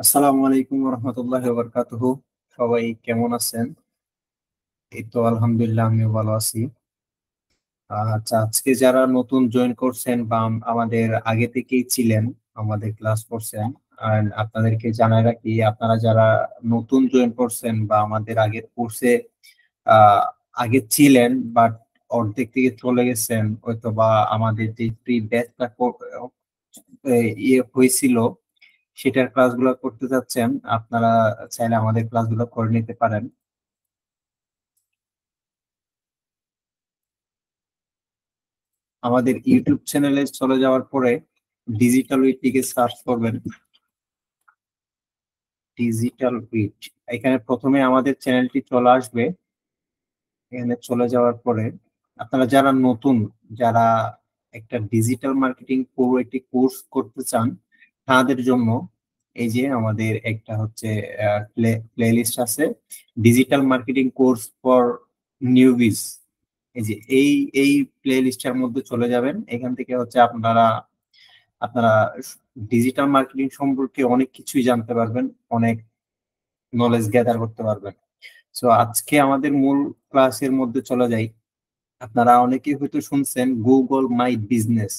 আসসালামু আলাইকুম রহমতুল্লাহি ওয়া বারাকাতুহু। সবাই কেমন আছেন? এই তো আলহামদুলিল্লাহ, আমিও ভালো আছি। আচ্ছা, আজকে যারা নতুন জয়েন করছেন বা আমাদের আগে থেকেই ছিলেন, আমাদের ক্লাস করছেন, আর আপনাদেরকে জানাই রাখি, আপনারা যারা নতুন জয়েন করছেন বা আমাদের আগের কোর্সে আহ আগে ছিলেন বাট অর্ধেক থেকে চলে গেছেন, হয়তো বা আমাদের যে প্রি ব্যাচটা ইয়ে হয়েছিল সেটার ক্লাসগুলো করতে যাচ্ছেন, আপনারা চাইলে আমাদের ক্লাসগুলো করে নিতে পারেন। আমাদের ইউটিউব চ্যানেলে চলে যাওয়ার পরে ডিজিটাল উইট লিখে সার্চ করবেন। ডিজিটাল উইট, এখানে প্রথমে আমাদের চ্যানেলটি চলে আসবে। এখানে চলে যাওয়ার পরে আপনারা যারা নতুন, যারা একটা ডিজিটাল মার্কেটিং পুরো একটি কোর্স করতে চান, তাদের জন্য এই যে আমাদের একটা হচ্ছে প্লে লিস্ট আছে, ডিজিটাল মার্কেটিং কোর্স ফর নিউবিজ। এই যে এই প্লে লিস্টের মধ্যে চলে যাবেন। এখান থেকে হচ্ছে আপনারা আপনারা ডিজিটাল মার্কেটিং সম্পর্কে অনেক কিছুই জানতে পারবেন, অনেক নলেজ গ্যাদার করতে পারবেন। সো আজকে আমাদের মূল ক্লাসের মধ্যে চলে যাই। আপনারা অনেকেই হয়তো শুনছেন গুগল মাই বিজনেস,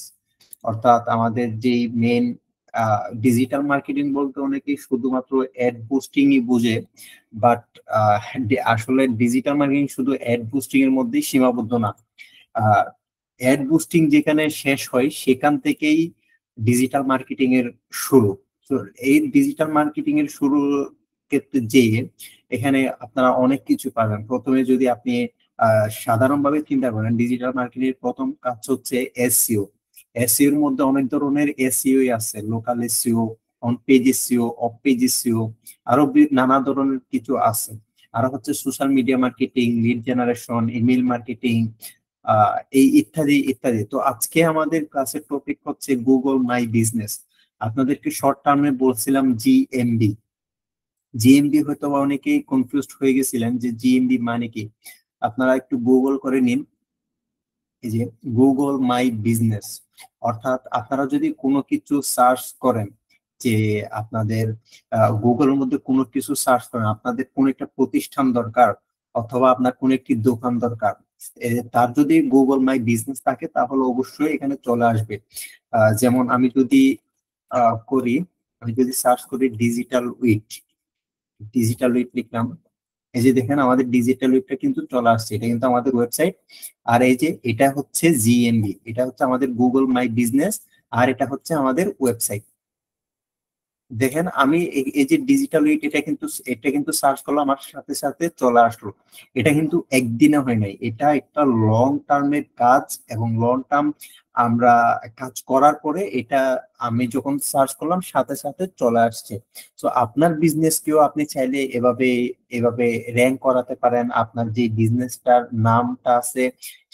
অর্থাৎ আমাদের যেই মেন ডিজিটাল মার্কেটিং বলতে অনেকেই শুধুমাত্র অ্যাড বুস্টিংই বুঝে, বাট আসলে ডিজিটাল মার্কেটিং শুধু অ্যাড বুস্টিং এর মধ্যেই সীমাবদ্ধ না। অ্যাড বুস্টিং যেখানে শেষ হয় সেখান থেকেই ডিজিটাল মার্কেটিং এর শুরু। তো এই ডিজিটাল মার্কেটিং এর শুরু ক্ষেত্রে যে এখানে আপনারা অনেক কিছু পাবেন। প্রথমে যদি আপনি সাধারণভাবে চিন্তা করেন, ডিজিটাল মার্কেটিং এর প্রথম কাজ হচ্ছে এসইও। এসইও এর মধ্যে অনেক ধরনের এসইও আছে, local SEO, on page SEO, of page SEO, আরো নানা ধরনের কিছু আছে। আর হচ্ছে social media marketing, lead generation, email marketing, এই ইত্যাদি ইত্যাদি। তো আজকে আমাদের ক্লাসের টপিক হচ্ছে গুগল মাই বিজনেস। আপনাদেরকে শর্ট টার্মে বলছিলাম জিএমবি। জিএমবি হয়তো বা অনেকেই কনফিউজড হয়ে গেছিলেন যে জিএমবি মানে কি। আপনারা একটু গুগল করে নিন, এই যে গুগল মাই বিজনেস। অর্থাৎ আপনারা যদি কোনো কিছু সার্চ করেন, যে আপনাদের গুগলের মধ্যে কোনো কিছু সার্চ করেন, আপনাদের কোন একটা প্রতিষ্ঠান দরকার অথবা আপনার কোন একটি দোকান দরকার, তার যদি গুগল মাই বিজনেস থাকে তাহলে অবশ্যই এখানে চলে আসবে। যেমন আমি যদি করি, আমি যদি সার্চ করি ডিজিটাল উইট, ডিজিটাল উইট লিখলাম, এই যে দেখেন আমাদের ডিজিটাল উইকটা কিন্তু চলে আসছে, এটা কিন্তু আমাদের ওয়েবসাইট। আর এই যে এটা হচ্ছে জিএমবি, এটা হচ্ছে আমাদের গুগল মাই বিজনেস, আর এটা হচ্ছে আমাদের ওয়েবসাইট। দেখেন আমি এই যে ডিজিটাল উইক, এটা কিন্তু সার্চ করলাম, আমার সাথে সাথে চলে আসলো। এটা কিন্তু একদিনে হয় নাই, এটা একটা লং টার্মের কাজ, এবং লং টার্ম আমরা কাজ করার পরে এটা আমি যখন সার্চ করলাম সাথে সাথে চলে আসছে। তো আপনার বিজনেস কেও আপনি চাইলে এভাবে এভাবে র্যাঙ্ক করাতে পারেন। আপনার যে বিজনেসটার নামটা আছে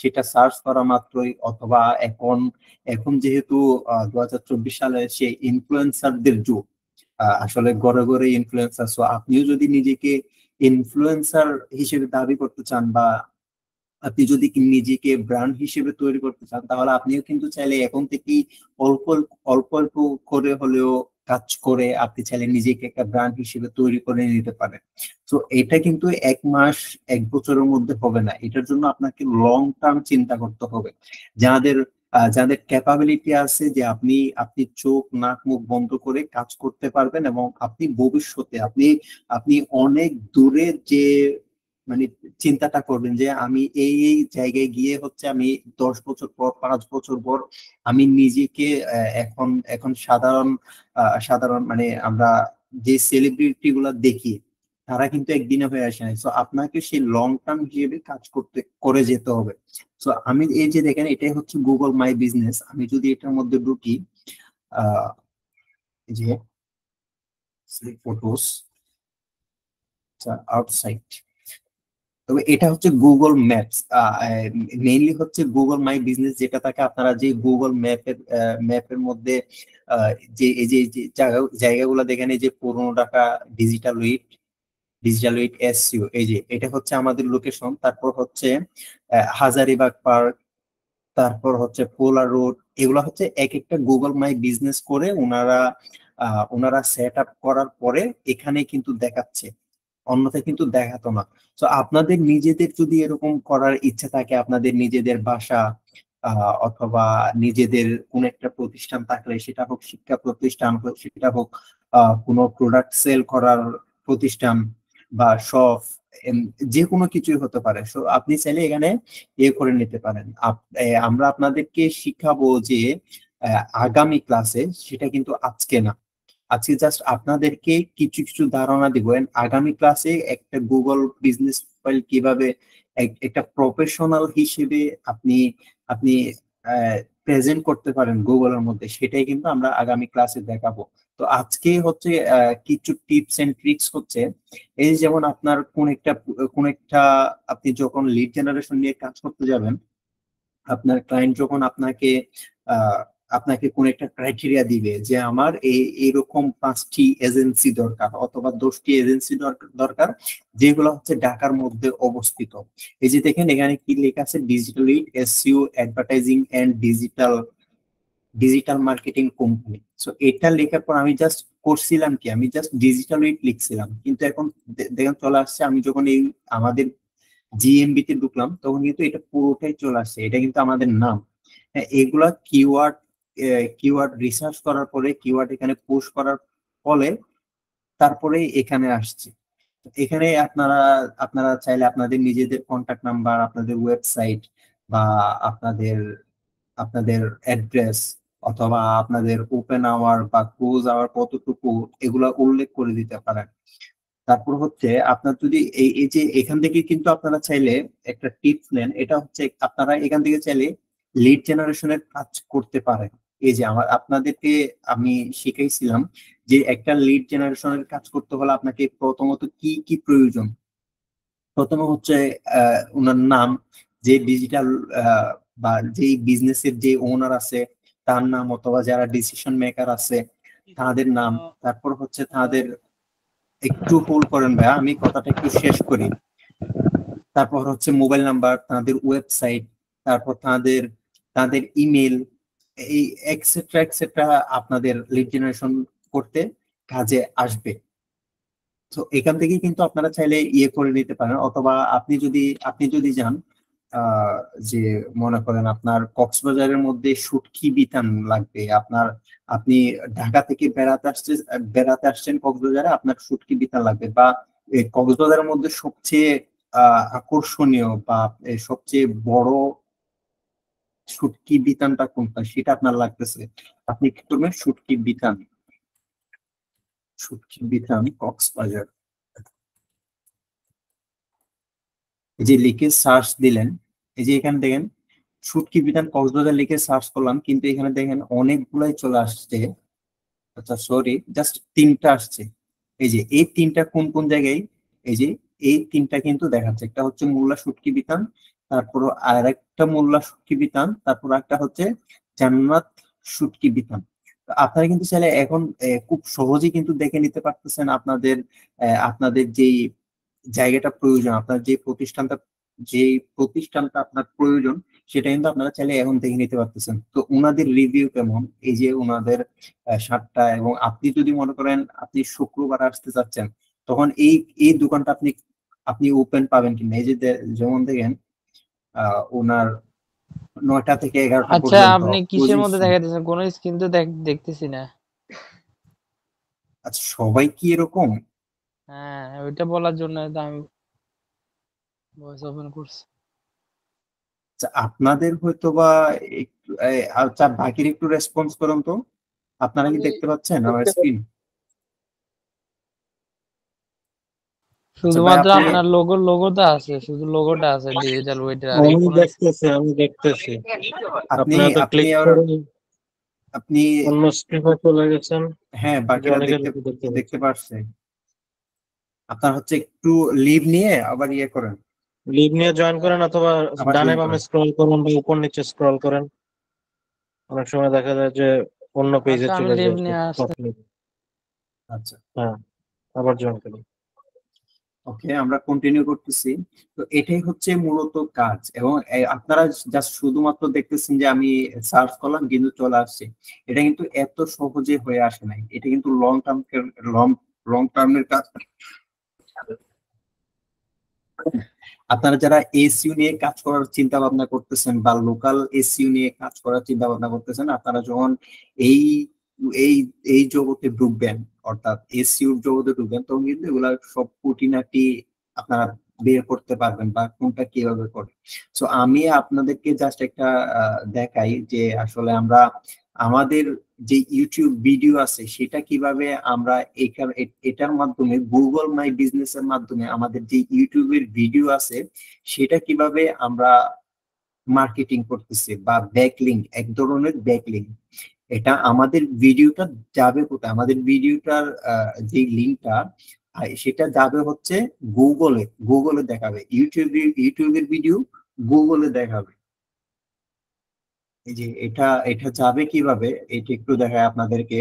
সেটা সার্চ করা মাত্রই, অথবা এখন এখন যেহেতু 2024 সালে সে ইনফ্লুয়েন্সারদের যুগ, আসলে গড়ে গড়ে ইনফ্লুয়েন্সার। সো আপনিও যদি নিজেকে ইনফ্লুয়েন্সার হিসেবে দাবি করতে চান, বা আপনি যদি নিজেকে ব্র্যান্ড হিসেবে তৈরি করতে চান, তাহলে আপনিও কিন্তু চাইলে এখন থেকেই অল্প অল্প অল্প করে হলেও কাজ করে আপনি চাইলে নিজেকে একটা ব্র্যান্ড হিসেবে তৈরি করে নিতে পারেন। তো এটা কিন্তু 1 মাস 1 বছরের মধ্যে হবে না, এটার জন্য আপনাকে লং টার্ম চিন্তা করতে হবে। যাদের যাদের ক্যাপাবিলিটি আছে যে আপনি আপনি চোখ নাক মুখ বন্ধ করে কাজ করতে পারবেন, এবং আপনি ভবিষ্যতে আপনি আপনি অনেক দূরে যে মানে চিন্তাটা করবেন যে আমি এই এই জায়গায় গিয়ে হচ্ছে আমি 10 বছর পর 5 বছর পর আমি নিজেকে এখন এখন সাধারণ সাধারণ মানে আমরা যে সেলিব্রিটি গুলা দেখি, তারা কিন্তু একদিনে হয়ে আসে না। তো আপনাকে সেই লং টার্ম হিসেবে কাজ করতে করে যেতে হবে। তো আমি এই যে দেখেন, এটাই হচ্ছে গুগল মাই বিজনেস। আমি যদি এটার মধ্যে ঢুকি, আহ এই যে ফটোস আউটসাইড, তবে এটা হচ্ছে গুগল ম্যাপস। মেইনলি হচ্ছে গুগল মাই বিজনেস যেটা থাকে, আপনারা যে গুগল ম্যাপের মধ্যে যে এই যে জায়গাগুলো দেখেন, এই যে 15 টাকা digital week, digital week SEO, এই যে এটা হচ্ছে আমাদের লোকেশন। তারপর হচ্ছে হাজারিবাগ পার্ক, তারপর হচ্ছে পোলা রোড, এগুলো হচ্ছে এক একটা গুগল মাই বিজনেস করে ওনারা ওনারা সেট আপ করার পরে এখানে কিন্তু দেখাচ্ছে, অন্যথায় কিন্তু দেখাতো না। তো আপনাদের নিজেদের যদি এরকম করার ইচ্ছা থাকে, আপনাদের নিজেদের বাসা অথবা নিজেদের কোন একটা প্রতিষ্ঠান থাকলে, সেটা হোক শিক্ষা প্রতিষ্ঠান হোক, সেটা হোক কোনো প্রোডাক্ট সেল করার প্রতিষ্ঠান বা শপ, যে কোনো কিছুই হতে পারে। সো আপনি চাইলে এখানে করে নিতে পারেন। আমরা আপনাদেরকে শিখাবো যে আগামী ক্লাসে, সেটা কিন্তু আজকে না, আজকে জাস্ট আপনাদেরকে কিছু কিছু ধারণা দিব। And আগামী ক্লাসে একটা গুগল বিজনেস প্রোফাইল কিভাবে একটা প্রফেশনাল হিসেবে আপনি আপনি প্রেজেন্ট করতে পারেন গুগলের মধ্যে, সেটাই কিন্তু আমরা আগামী ক্লাসে দেখাবো। তো আজকে হচ্ছে কিছু টিপস এন্ড ট্রিক্স হচ্ছে, এই যে যেমন আপনার কোন একটা আপনি যখন লিড জেনারেশন নিয়ে কাজ করতে যাবেন, আপনার ক্লায়েন্ট যখন আপনাকে আহ, আপনাকে কোন একটা ক্রাইটেরিয়া দিবে যে আমার এইরকম 5টি এজেন্সি দরকার অথবা 10টি এজেন্সি দরকার, যেগুলো হচ্ছে ঢাকার মধ্যে অবস্থিত। এই যে দেখেন এখানে কি লেখা আছে, digital SEO, advertising and digital digital marketing company. So এটা লেখার পর আমি জাস্ট করছিলাম কি, আমি জাস্ট ডিজিটাল উইট লিখছিলাম, কিন্তু এখন দেখেন চলে আসছে, আমি যখন এই আমাদের জিএমবি তে ঢুকলাম তখন কিন্তু এটা পুরোটাই চলে আসছে, এটা কিন্তু আমাদের নাম। হ্যাঁ, এগুলা কিওয়ার্ড রিসার্চ করার পরে, কিওয়ার্ড এখানে পুশ করার ফলে তারপরে এখানে আসছে। এখানে আপনারা আপনারা চাইলে আপনাদের নিজেদের কন্টাক্ট নাম্বার, আপনাদের ওয়েবসাইট বা আপনাদের আপনাদের অ্যাড্রেস অথবা আপনাদের ওপেন আওয়ার বা ক্লোজ আওয়ার কতটুকু, এগুলা উল্লেখ করে দিতে পারেন। তারপর হচ্ছে আপনার যদি এই এই যে এখান থেকে কিন্তু আপনারা চাইলে একটা টিপস নেন, এটা হচ্ছে আপনারা এখান থেকে চাইলে লিড জেনারেশনের কাজ করতে পারেন। এই যে আপনাদেরকে আমি শিখাইছিলাম যে একটা লিড জেনারেশনের কাজ করতে হলে আপনাকে প্রথমত কি কি প্রয়োজন। প্রথমে হচ্ছে ওনার নাম, যে ডিজিটাল বা যে বিজনেসের যে ওনার আছে তার নাম, অথবা যারা ডিসিশন মেকার আছে তাদের নাম। তারপর হচ্ছে তাদের, একটু হোল্ড করেন ভাইয়া, আমি কথাটা একটু শেষ করি। তারপর হচ্ছে মোবাইল নাম্বার, তাদের ওয়েবসাইট, তারপর তাদের তাদের ইমেল, এই এক্সেট্রা এক্সেট্রা আপনাদের লিড জেনারেশন করতে কাজে আসবে। তো এখান থেকে কিন্তু আপনারা চাইলে করে নিতে পারেন, অথবা আপনি যদি যান আহ যে মনে করেন আপনার কক্সবাজারের মধ্যে শুটকি বিতান লাগবে, আপনি ঢাকা থেকে বেড়াতে আসছেন কক্সবাজারে, আপনার শুটকি বিতান লাগবে, বা এই কক্সবাজারের মধ্যে সবচেয়ে আকর্ষণীয় বা সবচেয়ে বড় শুটকি বিতানটা কোনটা সেটা আপনার লাগতেছে, আপনি কি করবেন, শুটকি বিতান কক্সবাজার, এই যে লিখে সার্চ দিলেন, এই যে এখানে দেখেন শুটকি বিধান কক্সবাজার লিখে সার্চ করলাম, কিন্তু এখানে দেখেন অনেকগুলাই চলে আসছে। আচ্ছা সরি, জাস্ট 3টা আসছে। এই যে এই 3টা কোন কোন জায়গায়, এই যে এই 3টা কিন্তু দেখাচ্ছে, একটা হচ্ছে মোল্লা শুটকি বিতান, তারপর আর একটা মোল্লা শুটকি বিতান, তারপর একটা হচ্ছে জান্নাত শুটকি বিতান। তো আপনারা কিন্তু চাইলে এখন খুব সহজেই কিন্তু দেখে নিতে পারতেছেন আপনাদের যেই জায়গাটা প্রয়োজন, আপনার যে প্রতিষ্ঠানটা আপনার প্রয়োজন, সেটা কিন্তু আপনারা চাইলে এখন দেখে নিতে পারতেছেন। তো ওনাদের রিভিউ কেমন, এই যে ওনাদের সাতটা, এবং আপনি যদি মনে করেন আপনি শুক্রবার আসতে চাচ্ছেন, তখন এই এই দোকানটা আপনি আপনি ওপেন পাবেন কিনা। এই যে যেমন দেখেন ওনার 9টা থেকে 11টা আচ্ছা, পর্যন্ত আপনি কিসের মধ্যে পজিশন। দেখাইতেছেন? কোন স্ক্রিন তো দেখতেছি না। আচ্ছা, সবাই কি এরকম? হ্যাঁ, ওইটা বলার জন্য তো আমি ভয়েস ওপেন করছি। আচ্ছা, আপনাদের হয়তো বা একটু আচ্ছা, বাকির একটু রেসপন্স করুন তো, আপনারা কি দেখতে পাচ্ছেন আমার স্ক্রিন? আচ্ছা ভাই, শুধুমাত্র আপনি আপনার লোগোটা আছে, শুধু লোগোটা আছে ডিজিটাল ওয়েটের, আর আমি কোনো দেখতেছি, আমি দেখতেছি। আপনি আপনারা তো আপনি ক্লিক আর করে আপনি অন্য স্ক্রিনে চলে গেছেন, হ্যাঁ, যে বাকিরা অনেকের দেখতে দেখতে দেখতে পাচ্ছি। পারছে। আপনার হচ্ছে একটু লিভ নিয়ে আবার করেন, লিভ নিয়ে জয়েন করেন, অথবা আবার ডানে জয়েন বামে করেন। স্ক্রল করুন বা উপর নিচে স্ক্রল করেন। অনেক সময় দেখা যায় যে অন্য পেজে আচ্ছা, আমি চলে লিভ যায়। নিয়ে আসতে। আচ্ছা, হ্যাঁ, আবার জয়েন করুন। ওকে, আমরা কন্টিনিউ করতেছি। তো এটাই হচ্ছে মূলত কাজ, এবং আপনারা জাস্ট শুধুমাত্র দেখতেছেন যে আমি সার্চ করলাম কিন্তু চলে আসছে। এটা কিন্তু এত সহজে হয়ে আসে নাই, এটা কিন্তু লং লং টার্মের কাজ। আপনারা যারা এসইউ নিয়ে কাজ করার চিন্তা ভাবনা করতেছেন বা লোকাল এসইউ নিয়ে কাজ করার চিন্তা ভাবনা করতেছেন, আপনারা যখন এই এই এই জগতে ঢুকবেন, অর্থাৎ এসইউর জগতে ঢুকবেন, তখন কিন্তু এগুলা সব খুঁটিনাটি আপনারা বের করতে পারবেন বা কোনটা কিভাবে করে। সো আমি আপনাদেরকে জাস্ট একটা দেখাই যে আসলে আমরা আমাদের যে ইউটিউব ভিডিও আছে সেটা কিভাবে আমরা এটার মাধ্যমে গুগল মাই বিজনেস এর মাধ্যমে আমাদের যে ইউটিউবের ভিডিও আছে সেটা কিভাবে আমরা মার্কেটিং করতেছি, বা ব্যাকলিংক, এক ধরনের ব্যাকলিংক। এটা আমাদের ভিডিওটা যাবে কোথায়, আমাদের ভিডিওটার যে লিঙ্কটা সেটা যাবে হচ্ছে গুগলে। গুগলে দেখাবে, ইউটিউবের ভিডিও গুগলে দেখাবে। এই যে এটা এটা যাবে কিভাবে, এটা একটু দেখায় আপনাদেরকে।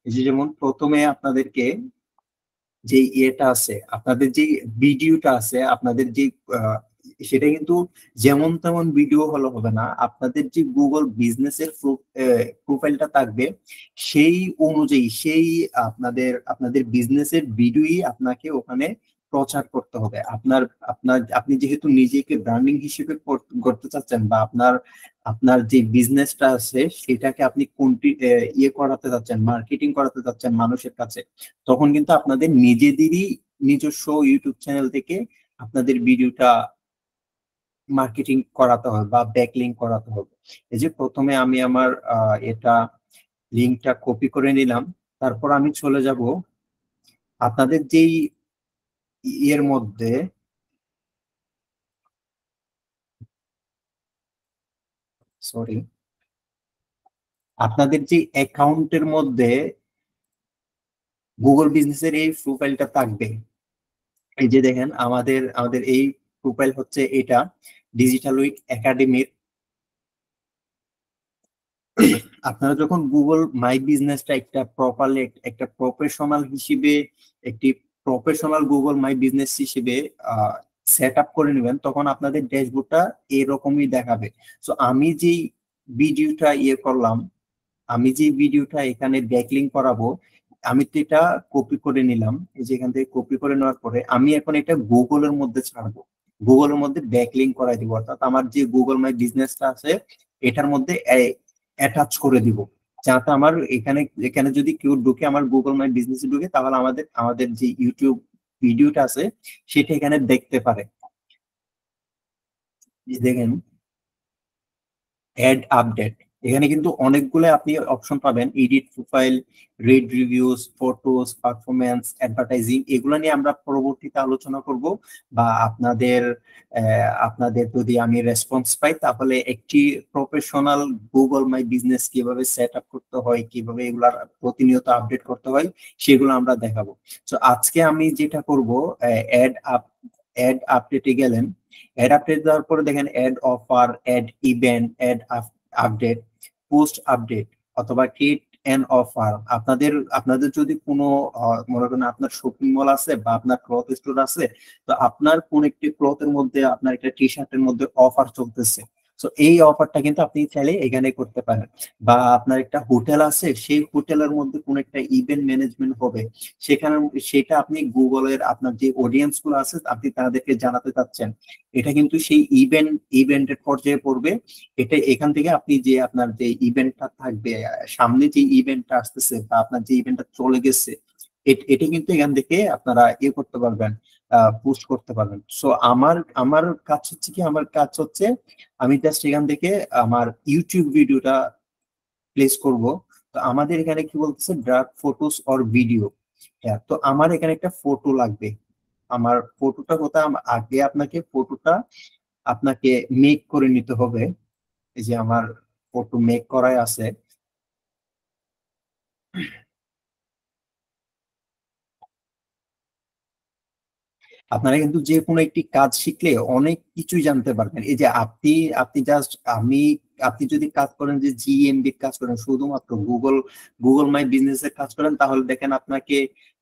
এই যে যেমন প্রথমে আপনাদেরকে যে ইয়েটা আছে, আপনাদের যে ভিডিওটা আছে, আপনাদের যে সেটা কিন্তু যেমন তেমন ভিডিও হলে হবে না, আপনাদের যে গুগল বিজনেসের প্রোফাইলটা থাকবে সেই অনুযায়ী, সেই আপনাদের আপনাদের বিজনেসের ভিডিওই আপনাকে ওখানে প্রচার করতে হবে। আপনার আপনার আপনি যেহেতু নিজেকে ব্র্যান্ডিং হিসেবে করতে চাচ্ছেন, বা আপনার আপনার যে বিজনেসটা আছে সেটাকে আপনি কোনটি ইয়ে করাতে চাচ্ছেন, মার্কেটিং করাতে চাচ্ছেন মানুষের কাছে, তখন কিন্তু আপনাদের নিজেদেরই নিজস্ব ইউটিউব চ্যানেল থেকে আপনাদের ভিডিওটা মার্কেটিং করাতে হবে বা ব্যাকলিংক করাতে হবে। এই যে প্রথমে আমি আমার এটা লিঙ্কটা কপি করে নিলাম, তারপর আমি চলে যাব আপনাদের যেই ইয়ের মধ্যে, সরি, আপনাদের যে অ্যাকাউন্টের মধ্যে গুগল বিজনেসের এই প্রোফাইলটা থাকবে। এই যে দেখেন আমাদের আমাদের এই প্রোফাইল হচ্ছে এটা, ডিজিটাল উইক একাডেমির। আপনারা যখন গুগল মাই বিজনেসটা একটা প্রপারলি একটা প্রফেশনাল হিসেবে, একটি প্রফেশনাল গুগল মাই বিজনেস হিসেবে সেট আপ করে নেবেন, তখন আপনাদের ড্যাশবোর্ডটা এরকমই দেখাবে। সো আমি যেই ভিডিওটা ইয়ে করলাম, আমি যে ভিডিওটা এখানে ব্যাকলিংক করাবো, আমি তো এটা কপি করে নিলাম। এই যে এখান থেকে কপি করে নেওয়ার পরে আমি এখন এটা গুগলের মধ্যে ছাড়বো, গুগলের মধ্যে ব্যাকলিংক করাই দিব, অর্থাৎ আমার যে গুগল মাই বিজনেসটা আছে এটার মধ্যে অ্যাটাচ করে দিব, যাতে আমার এখানে এখানে যদি কেউ ঢুকে, আমার গুগল মাই বিজনেসে ঢুকে, তাহলে আমাদের আমাদের যে ইউটিউব ভিডিওটা আছে সেটা এখানে দেখতে পারে। এই দেখেন অ্যাড আপডেট, এখানে কিন্তু অনেকগুলো আপনি অপশন পাবেন, edit profile, read reviews, photos, performance, advertising, এগুলো নিয়ে আমরা পরবর্তীতে আলোচনা করব। বা আপনাদের আপনাদের যদি আমি রেসপন্স পাই, তাহলে একটি প্রফেশনাল গুগল মাই বিজনেস কিভাবে সেট আপ করতে হয়, কিভাবে এগুলার প্রতিনিয়ত আপডেট করতে হয়, সেগুলো আমরা দেখাবো। তো আজকে আমি যেটা করব, অ্যাড আপডেটে গেলেন, অ্যাড আপডেট দেওয়ার পরে দেখেন add offer, add event, add update, post update, অথবা ক্রিয়েট এন অফার। আপনাদের আপনাদের যদি কোনো মনে করেন আপনার শপিং মল আছে বা আপনার ক্লথ স্টোর আছে, তো আপনার কোন একটি ক্লথের মধ্যে, আপনার একটা টি শার্টের মধ্যে অফার চলতেছে, তো এই অফারটা কিন্তু আপনি চাইলে এখানে করতে পারেন। বা আপনার একটা হোটেল আছে, সেই হোটেলের মধ্যে কোন একটা ইভেন্ট ম্যানেজমেন্ট হবে, সেখানে সেটা আপনি গুগলের আপনার যে অডিয়েন্স গুলো আছে আপনি তাদেরকে জানাতে চাচ্ছেন, এটা কিন্তু সেই ইভেন্টের পর্যায়ে পড়বে। এটা এখান থেকে আপনি যে আপনার যে ইভেন্টটা থাকবে, সামনে যে ইভেন্টটা আসতেছে বা আপনার যে ইভেন্টটা চলে গেছে, এটা কিন্তু এখান থেকে আপনারা ইয়ে করতে পারবেন, পোস্ট করতে পারবেন। সো আমার আমার কাজ হচ্ছে কি, আমার কাজ হচ্ছে আমি জাস্ট এখান থেকে আমার ইউটিউব ভিডিওটা প্লেস করব। তো আমাদের এখানে কি বলতেছে, ড্রাগ ফটোস অর ভিডিও। হ্যাঁ, তো আমার এখানে একটা ফটো লাগবে। আমার ফটোটা কোথায়, আগে আপনাকে ফটোটা আপনাকে মেক করে নিতে হবে। এই যে আমার ফটো মেক করাই আছে। আপনারা কিন্তু যে কোনো একটি কাজ শিখলে অনেক কিছুই জানতে পারবেন। এই যে আপনি আপনি জাস্ট আমি আপনি যদি কাজ করেন যে জিএমবি কাজ করেন, শুধুমাত্র গুগল মাই বিজনেস এর কাজ করেন, তাহলে দেখেন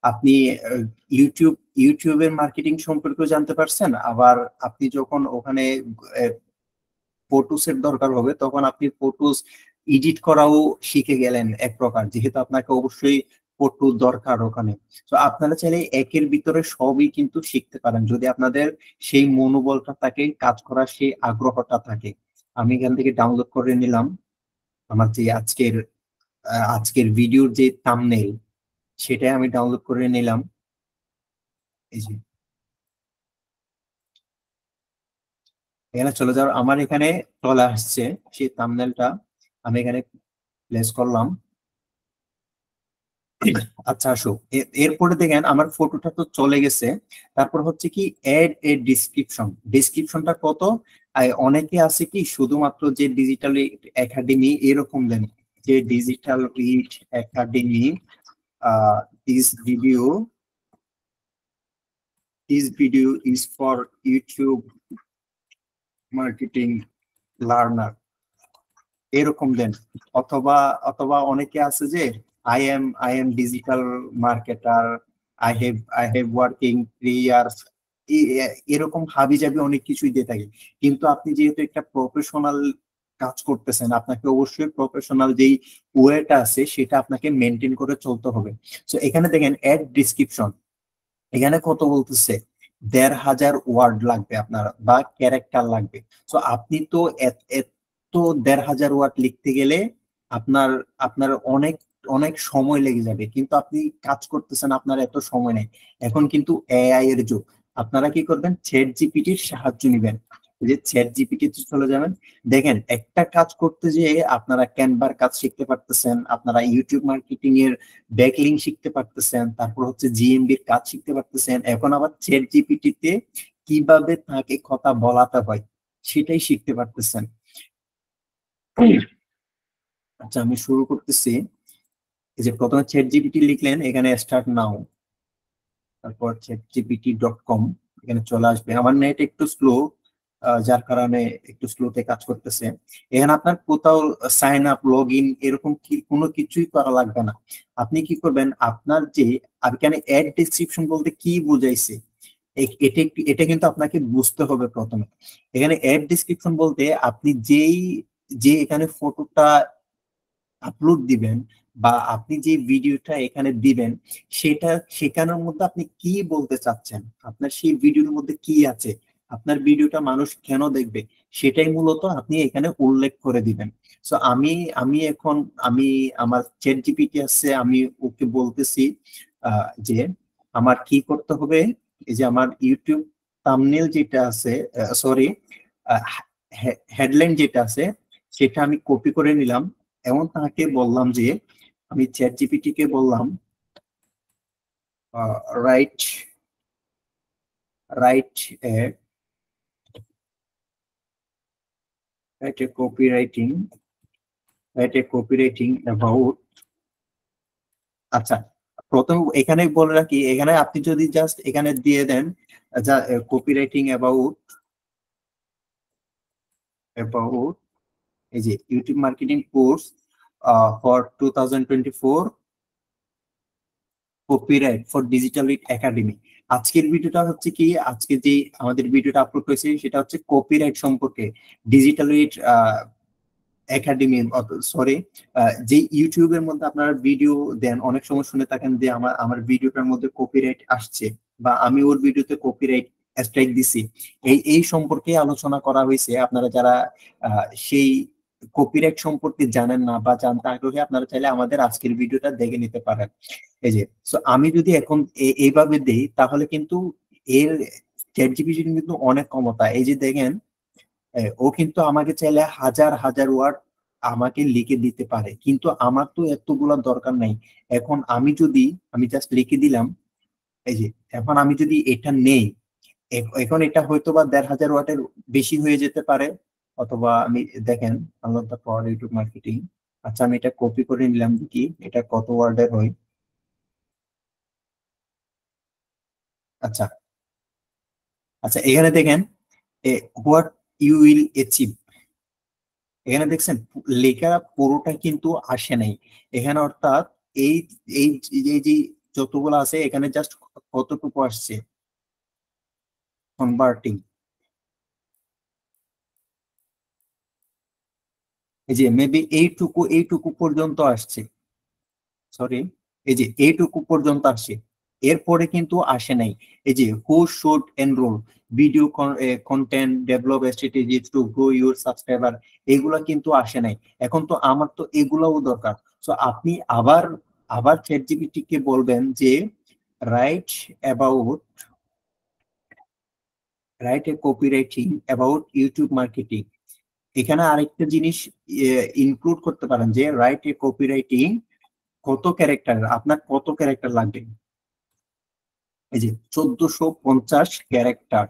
আপনি ইউটিউবের মার্কেটিং সম্পর্কেও জানতে পারছেন। আবার আপনি যখন ওখানে ফটোসের দরকার হবে, তখন আপনি ফটোস এডিট করাও শিখে গেলেন এক প্রকার, যেহেতু আপনাকে অবশ্যই ফটো দরকার ওখানে। তো আপনারা চাইলে একের ভিতরে সবই কিন্তু শিখতে পারেন, যদি আপনাদের সেই মনোবলটা থাকে, কাজ করার সেই আগ্রহটা থাকে। আমি এখান থেকে ডাউনলোড করে নিলাম আমার যে আজকের ভিডিওর যে থাম্বনেইল, সেটাই আমি ডাউনলোড করে নিলাম। এই যে এখানে চলে যাওয়ার, আমার এখানে চলে আসছে সেই থাম্বনেইলটা, আমি এখানে প্লেস করলাম। আচ্ছা আসো, এরপরে দেখেন আমার ফটোটা তো চলে গেছে। তারপর হচ্ছে কি এড এ ডিসক্রিপশন। ডিসক্রিপশনটা কত? অনেকে আছে কি শুধুমাত্র যে ডিজিটাল একাডেমি এরকম দেন, যে digital it academy, this video is for YouTube marketing learner, এরকম দেন। অথবা অথবা অনেকে আছে যে I am digital marketer, I have working 3 years, এরকম হাবিজাবি অনেক কিছুই দিয়ে থাকে। কিন্তু আপনি যেহেতু একটা প্রফেশনাল কাজ করতেছেন, আপনাকে অবশ্যই প্রফেশনাল যেই ওয়েটা আছে সেটা আপনাকে মেনটেন করে চলতে হবে। তো এখানে দেখেন অ্যাড ডিসক্রিপশন, এখানে কত বলতেছে? ১,৫০০ ওয়ার্ড লাগবে আপনার, বা ক্যারেক্টার লাগবে। তো আপনি তো তো ১,৫০০ ওয়ার্ড লিখতে গেলে আপনার আপনার অনেক অনেক সময় লেগে যাবে, কিন্তু আপনি কাজ করতেছেন, আপনার এত সময় নেই। এখন কিন্তু এআই এর যুগ। আপনারা কি করবেন? চ্যাট জিপিটির সাহায্য নিবেন। এই যে চ্যাট জিপিটি চলে যাবেন, দেখেন একটা কাজ করতে যেয়ে আপনারা ক্যানভার কাজ শিখতে পারতেছেন, আপনারা ইউটিউব মার্কেটিং এর ব্যাকলিং শিখতে পারতেছেন, তারপর হচ্ছে জিএমবির কাজ শিখতে পারতেছেন। এখন আবার চ্যাট জিপিটিতে কিভাবে তাকে কথা বলাতে হয় সেটাই শিখতে পারতেছেন। আচ্ছা আমি শুরু করতেছি। এই যে প্রথমে চ্যাট জিপিটি লিখলেন, এখানে স্টার্ট নাও, তারপর chatgpt.com, এখানে চলে আসবে। আমার নেট একটু স্লো, যার কারণে একটু স্লোতে কাজ করতেছে। এখানে আপনার কোথাও সাইন আপ, লগ ইন এরকম কোনো কিছুই করা লাগবে না। আপনি কি করবেন? আপনার যে এখানে অ্যাড ডেসক্রিপশন বলতে কি বুঝাইছে, এটা কিন্তু আপনাকে বুঝতে হবে প্রথমে। এখানে অ্যাড ডেসক্রিপশন বলতে আপনি যে এখানে ফটোটা আপলোড দিবেন, বা আপনি যে ভিডিওটা এখানে দিবেন, সেখানের মধ্যে আপনি কি বলতে চাচ্ছেন, আপনার সেই ভিডিওর মধ্যে কি আছে, আপনার ভিডিওটা মানুষ কেন দেখবে, সেটাই মূলত আপনি এখানে উল্লেখ করে দিবেন। সো আমি আমার চ্যাট জিপিটি আছে, আমি ওকে বলতেছি যে আমার কি করতে হবে। এই যে আমার ইউটিউব থাম্বনেল যেটা আছে, সরি, হেডলাইন যেটা আছে, সেটা আমি কপি করে নিলাম। এবং তাকে বললাম যে, আমি চ্যাট জিপিটি কে বললাম right write a write a copywriting about. আচ্ছা, প্রথম এখানে বলে রাখি, এখানে আপনি যদি জাস্ট এখানে দিয়ে দেন যা কপিরাইটিং অ্যাবাউট এই যে YouTube marketing course for 2024, copyright for digital it academy. আজকের ভিডিওটা হচ্ছে কি, আজকে যে আমাদের ভিডিওটা আপলোড হয়েছে সেটা হচ্ছে কপিরাইট সম্পর্কে, ডিজিটাল ইট একাডেমি, সরি, যে ইউটিউবের মধ্যে আপনারা ভিডিও দেন, অনেক সময় শুনে থাকেন যে আমার ভিডিওটার মধ্যে কপিরাইট আসছে, বা আমি ওর ভিডিওতে কপিরাইট স্ট্রাইক দিছি। এই সম্পর্কে আলোচনা করা হয়েছে। আপনারা যারা সেই কপিরাইট সম্পর্কে জানেন না বা জানতে আগ্রহী, আপনারা চাইলে আমাদের আজকের ভিডিওটা দেখে নিতে পারেন। এই যে, সো আমি যদি এখন এইভাবে দেই, তাহলে কিন্তু এর চ্যাট জিপিটি কিন্তু অনেক ক্ষমতা। এই যে দেখেন, ও কিন্তু আমাকে চাইলে হাজার হাজার ওয়ার্ড আমাকে লিখে দিতে পারে, কিন্তু আমার তো এতগুলা দরকার নাই। এখন আমি জাস্ট লিখে দিলাম। এই যে, এখন আমি যদি এটা নেই, এখন এটা হয়তো বা ১,৫০০ ওয়াটের বেশি হয়ে যেতে পারে। অথবা আমি দেখেন, আলাদা পর ইউটিউব মার্কেটিং। আচ্ছা আমি এটা কপি করে নিলাম, দেখি এটা কত ওয়ার্ডের হয়। আচ্ছা আচ্ছা, এখানে দেখেন হোয়াট ইউ উইল অ্যাচিভ, এখানে দেখছেন লেখা পুরোটা কিন্তু আসে নাই এখানে, অর্থাৎ এই এই এই যে যতগুলো আছে এখানে জাস্ট কতটুকু আসছে কনভার্টিং, এই যে মেবি এইটুকু পর্যন্ত আসছে, সরি, এই যে এইটুকু পর্যন্ত আসে, এরপরে কিন্তু আসে নাই। এই যে who should enroll, video content develop strategy to grow your subscriber, এগুলা কিন্তু আসে নাই। এখন তো আমার তো এগুলাও দরকার। সো আপনি আবার আবার চ্যাট জিপিটি কে বলবেন যে right about write a copywriting about YouTube marketing. এখানে আরেকটা জিনিস ইনক্লুড করতে পারেন যে রাইট এ কপিরাইটিং, কত ক্যারেক্টার, আপনার কত ক্যারেক্টার লাগবে, এই যে 1450 ক্যারেক্টার,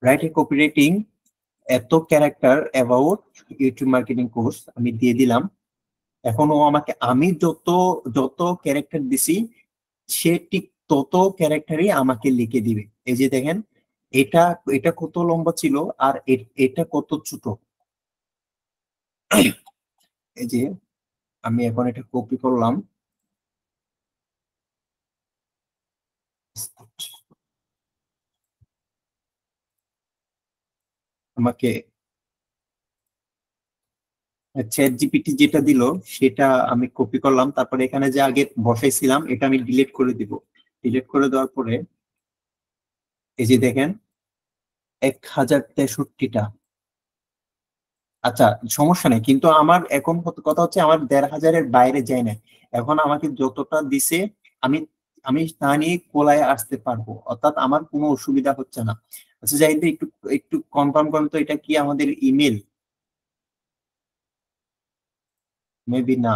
রাইট এ কপিরাইটিং এত character about YouTube marketing course আমি দিয়ে দিলাম। এখন ও আমাকে, আমি যত যত ক্যারেক্টার দিছি সে ঠিক তত ক্যারেক্টারই আমাকে লিখে দিবে। এই যে দেখেন এটা এটা কত লম্বা ছিল আর এটা কত ছোট। এই যে আমি এখন এটা কপি করলাম, আমাকে চ্যাট জিপিটি যেটা দিল সেটা আমি কপি করলাম, তারপরে এখানে যে আগে বসাইছিলাম এটা আমি ডিলিট করে দিব। ডিলিট করে দেওয়ার পরে এই যে দেখেন 1063টা। আচ্ছা, সমস্যা নেই, কিন্তু আমার এখন কথা হচ্ছে আমার 1500-এর বাইরে যায় না। এখন আমাকে যতটা দিছে আমি আমি তা নিয়ে কোলায় আসতে পারবো, অর্থাৎ আমার কোনো অসুবিধা হচ্ছে না। আচ্ছা জাহিদ ভাই, একটু একটু কনফার্ম করেন তো এটা কি আমাদের ইমেল? মেবি না।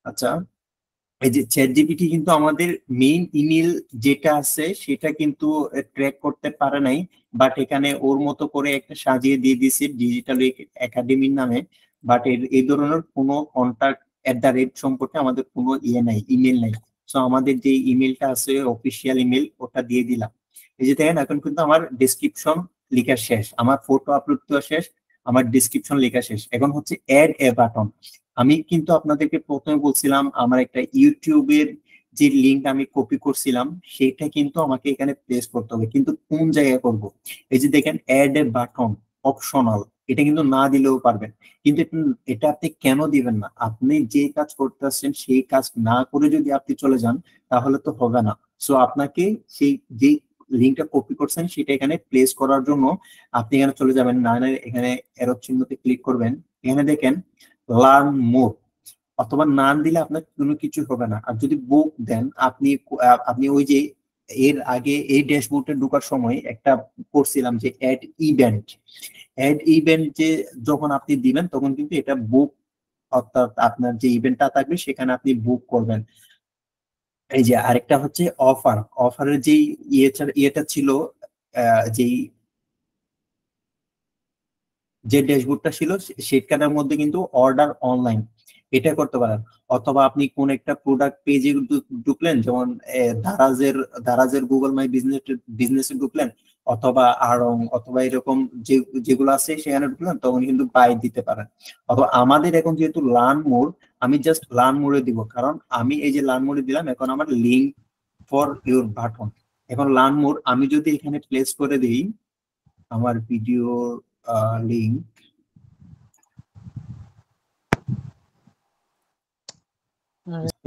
আচ্ছা, এই যে চ্যাট জিপিটি কিন্তু আমাদের মেইন ইমেল যেটা আছে সেটা কিন্তু ট্র্যাক করতে পারে নাই, বাট এখানে ওর মতো করে একটা সাজিয়ে দিয়ে দিছে ডিজিটাল একাডেমির নামে। বাট এই ধরনের কোনো কন্টাক্ট @ সম্পর্কে আমাদের কোনো ইয়ে নাই, ইমেল নাই। সো আমাদের যে ইমেলটা আছে অফিসিয়াল ইমেল ওটা দিয়ে দিলাম। এই যে দেখেন এখন কিন্তু আমার ডেসক্রিপশন লেখা শেষ, আমার ফটো আপলোড দেওয়া শেষ, আমার ডেসক্রিপশন লেখা শেষ। এখন হচ্ছে অ্যাড এ বাটন। আমি কিন্তু আপনাদেরকে প্রথমে বলছিলাম আমার একটা ইউটিউবের যে লিঙ্ক আমি কপি করছিলাম সেটা কিন্তু আমাকে এখানে প্লেস করতে হবে, কিন্তু কোন জায়গায় করব? এই যে দেখেন অ্যাড এ বাটন, অপশনাল, এটা কিন্তু না দিলেও পারবেন। কিন্তু এটা আপনি কেন দিবেন না? আপনি যে কাজ করতেছেন সেই কাজ না করে যদি আপনি চলে যান তাহলে তো হবে না। সো আপনাকে সেই যে লিঙ্কটা কপি করছেন সেটা এখানে প্লেস করার জন্য আপনি এখানে চলে যাবেন, না এখানে এরো চিহ্নতে ক্লিক করবেন। এখানে দেখেন লার্ন মোর, অথবা নাম দিলে আপনার কোনো কিছু হবে না। আর যদি বুক দেন আপনি আপনি ওই যে এর আগে এই ড্যাশবোর্ডে ঢোকার সময় একটা করছিলাম যে অ্যাড ইভেন্ট যে যখন আপনি দিবেন তখন কিন্তু এটা বুক, অর্থাৎ আপনার যে ইভেন্টটা থাকবে সেখানে আপনি বুক করবেন। এই যে আরেকটা হচ্ছে অফারের যেই ইয়েটা ছিল, যেই যে ড্যাশবোর্ডটা ছিল সেটার মধ্যে কিন্তু অর্ডার অনলাইন এটা করতে পারেন। অথবা আপনি কোন একটা প্রোডাক্ট পেজে ঢুকলেন, যেমন দারাজের গুগল মাই বিজনেসে ঢুকলেন, অথবা আড়ং অথবা এরকম যে যেগুলো আছে সেখানে ঢুকলেন, তখন কিন্তু বাই দিতে পারেন। অথবা আমাদের এখন যেহেতু লার্ন মোর, আমি জাস্ট লার্ন মোরে দিব, কারণ আমি এই যে লার্ন মোরে দিলাম এখন আমার লিঙ্ক ফর ইউর বাটন। এখন লার্ন মোর আমি যদি এখানে প্লেস করে দিই আমার ভিডিও লিঙ্ক,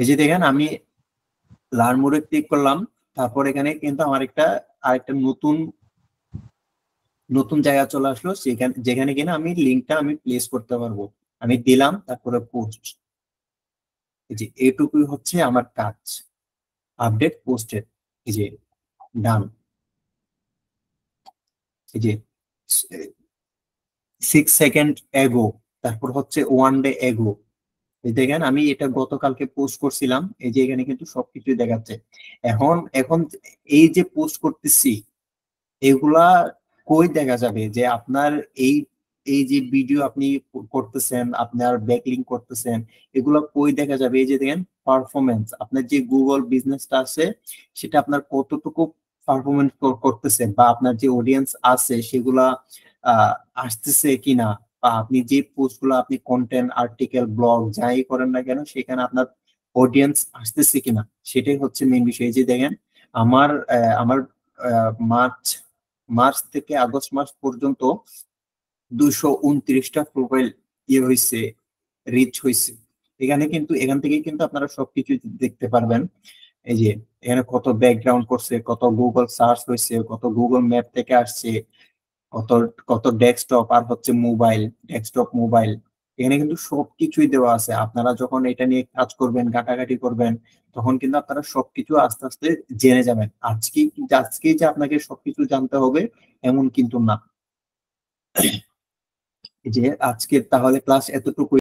এই যে দেখেন আমি লার্ন মোডে ক্লিক করলাম, তারপর এখানে কিন্তু আমার আরেকটা নতুন নতুন জায়গা চলে আসলো, সেখানে যেখানে কিনা আমি লিঙ্কটা আমি প্লেস করতে পারবো। আমি দিলাম, তারপরে পোস্ট, এই যে এইটুকুই হচ্ছে আমার কাজ, আপডেট পোস্টেড, এই যে ডান। এই যে 6 সেকেন্ড এগো, তারপর হচ্ছে 1 ডে এগো, এই দেখেন আমি এটা গতকালকে পোস্ট করছিলাম, এই যে এখানে কিন্তু সবকিছু দেখাচ্ছে। এখন এখন এই যে পোস্ট করতেছি এগুলা কই দেখা যাবে যে আপনার এই এই যে ভিডিও আপনি করতেছেন, আপনার ব্যাকলিংক করতেছেন, এগুলা কই দেখা যাবে? এই যে দেখেন পারফরমেন্স, আপনার যে গুগল বিজনেসটা আছে সেটা আপনার কতটুকু পারফরমেন্স করতেছে, বা আপনার যে অডিয়েন্স আছে সেগুলা আহ আসতেছে কিনা, বা আপনি যে পোস্ট গুলো, আপনি কন্টেন্ট, আর্টিকেল, ব্লগ যাই করেন না কেন সেখানে আপনার অডিয়েন্স আসতেছে কিনা, সেটাই হচ্ছে মেইন বিষয়। এই যে দেখেন আমার মার্চ মার্চ থেকে আগস্ট মাস পর্যন্ত 229টা প্রোফাইল হয়েছে, রিচ হয়েছে। এখানে কিন্তু এখান থেকে কিন্তু আপনারা সবকিছু দেখতে পারবেন। এই যে এখানে কত ব্যাকগ্রাউন্ড করছে, কত গুগল সার্চ হয়েছে, কত গুগল ম্যাপ থেকে আসছে, কত কত ডেস্কটপ আর হচ্ছে মোবাইল, ডেস্কটপ মোবাইল। এখানে কিন্তু সবকিছুই দেওয়া আছে। আপনারা যখন এটা নিয়ে কাজ করবেন, ঘাটাঘাটি করবেন, তখন কিন্তু আপনারা সবকিছু আস্তে আস্তে জেনে যাবেন। আজকেই যে আপনাকে সবকিছু জানতে হবে এমন কিন্তু না। যে আজকে তাহলে ক্লাস এতটুকু।